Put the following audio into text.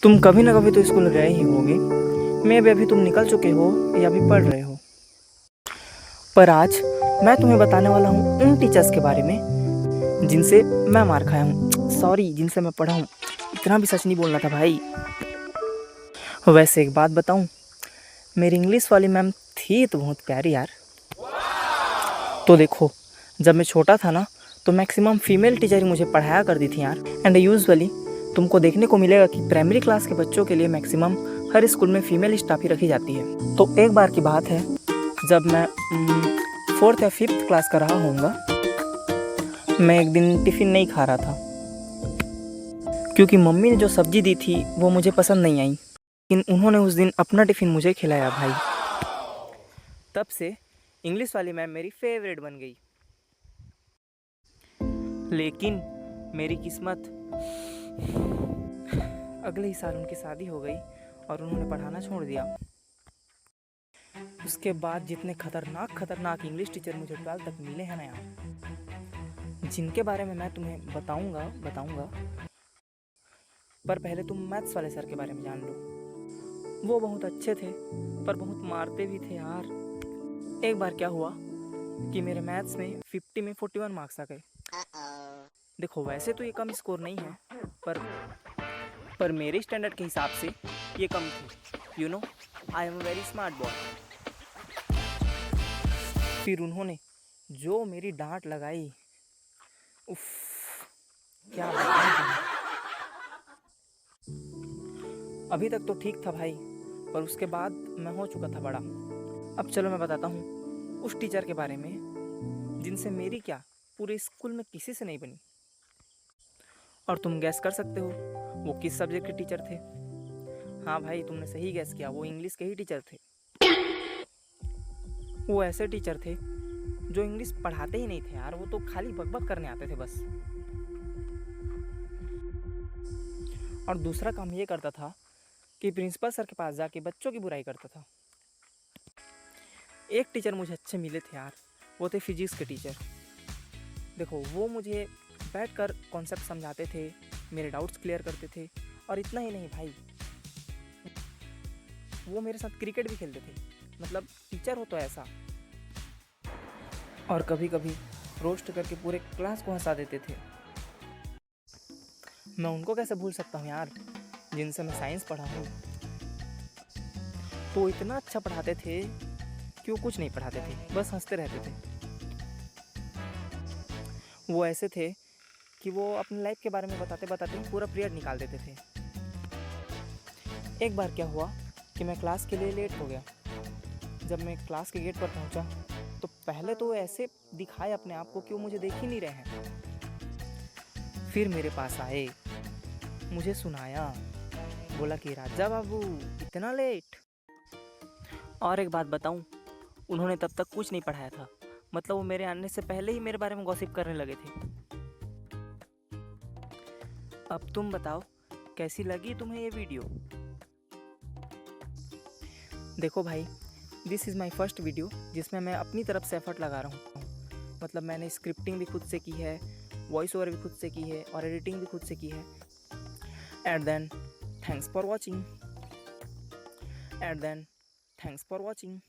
तुम कभी ना कभी तो स्कूल गए ही होगे। मे भी अभी तुम निकल चुके हो या अभी पढ़ रहे हो। पर आज मैं तुम्हें बताने वाला हूँ उन टीचर्स के बारे में जिनसे मैं मार खाया हूँ, सॉरी, जिनसे मैं पढ़ा हूँ। इतना भी सच नहीं बोलना था भाई। वैसे एक बात बताऊँ, मेरी इंग्लिश वाली मैम थी तो बहुत प्यारी यार। तो देखो, जब मैं छोटा था ना, तो मैक्सिमम फीमेल टीचर ही मुझे पढ़ाया करती थी यार। एंड यूजुअली तुमको देखने को मिलेगा कि प्राइमरी क्लास के बच्चों के लिए मैक्सिमम हर स्कूल में फीमेल स्टाफ ही रखी जाती है। तो एक बार की बात है, जब मैं 4th या 5th क्लास का रहा होऊंगा, मैं एक दिन टिफ़िन नहीं खा रहा था क्योंकि मम्मी ने जो सब्ज़ी दी थी वो मुझे पसंद नहीं आई। लेकिन उन्होंने उस दिन अपना टिफ़िन मुझे खिलाया भाई। तब से इंग्लिश वाली मैम मेरी फेवरेट बन गई। लेकिन मेरी किस्मत, अगले ही साल उनकी शादी हो गई और उन्होंने पढ़ाना छोड़ दिया। उसके बाद जितने खतरनाक खतरनाक इंग्लिश टीचर मुझे 12th तक मिले हैं ना यार, जिनके बारे में मैं तुम्हें बताऊंगा। पर पहले तुम मैथ्स वाले सर के बारे में जान लो। वो बहुत अच्छे थे पर बहुत मारते भी थे यार। एक बार क्या हुआ कि मेरे मैथ्स में 50 में 41 मार्क्स आ गए। देखो, वैसे तो ये कम स्कोर नहीं है, पर मेरे स्टैंडर्ड के हिसाब से ये कम थे। You know, I am a very smart boy. फिर उन्होंने जो मेरी डांट लगाई, उफ, क्या बताऊं तुम्हें। अभी तक तो ठीक था भाई, पर उसके बाद मैं हो चुका था बड़ा। अब चलो मैं बताता हूँ उस टीचर के बारे में जिनसे मेरी क्या, पूरे स्कूल में किसी से नहीं बनी। और तुम गैस कर सकते हो वो किस सब्जेक्ट के टीचर थे। हाँ भाई, तुमने सही गैस किया, वो इंग्लिश के ही टीचर थे। वो ऐसे टीचर थे जो इंग्लिश पढ़ाते ही नहीं थे यार, वो तो खाली बकबक करने आते थे बस। और दूसरा काम ये करता था कि प्रिंसिपल सर के पास जाके बच्चों की बुराई करता था। एक टीचर मुझे अच्छे मिले थे यार, वो थे फिजिक्स के टीचर। देखो, वो मुझे बैठकर कॉन्सेप्ट समझाते थे, मेरे डाउट्स क्लियर करते थे। और इतना ही नहीं भाई, वो मेरे साथ क्रिकेट भी खेलते थे। मतलब टीचर हो तो ऐसा। और कभी कभी रोस्ट करके पूरे क्लास को हंसा देते थे। मैं उनको कैसे भूल सकता हूँ यार, जिनसे मैं साइंस पढ़ा हूँ। तो इतना अच्छा पढ़ाते थे कि वो कुछ नहीं पढ़ाते थे, बस हंसते रहते थे। वो ऐसे थे कि वो अपनी लाइफ के बारे में बताते बताते पूरा पीरियड निकाल देते थे। एक बार क्या हुआ कि मैं क्लास के लिए लेट हो गया। जब मैं क्लास के गेट पर पहुंचा तो पहले तो वो ऐसे दिखाए अपने आप को कि वो मुझे देख ही नहीं रहे हैं। फिर मेरे पास आए, मुझे सुनाया, बोला कि राजा बाबू इतना लेट। और एक बात बताऊं, उन्होंने तब तक कुछ नहीं पढ़ाया था। मतलब वो मेरे आने से पहले ही मेरे बारे में गॉसिप करने लगे थे। अब तुम बताओ, कैसी लगी तुम्हें ये वीडियो। देखो भाई, this is my first video जिसमें मैं अपनी तरफ से एफर्ट लगा रहा हूँ। मतलब मैंने स्क्रिप्टिंग भी खुद से की है, वॉइस ओवर भी खुद से की है और एडिटिंग भी खुद से की है। And then thanks for watching.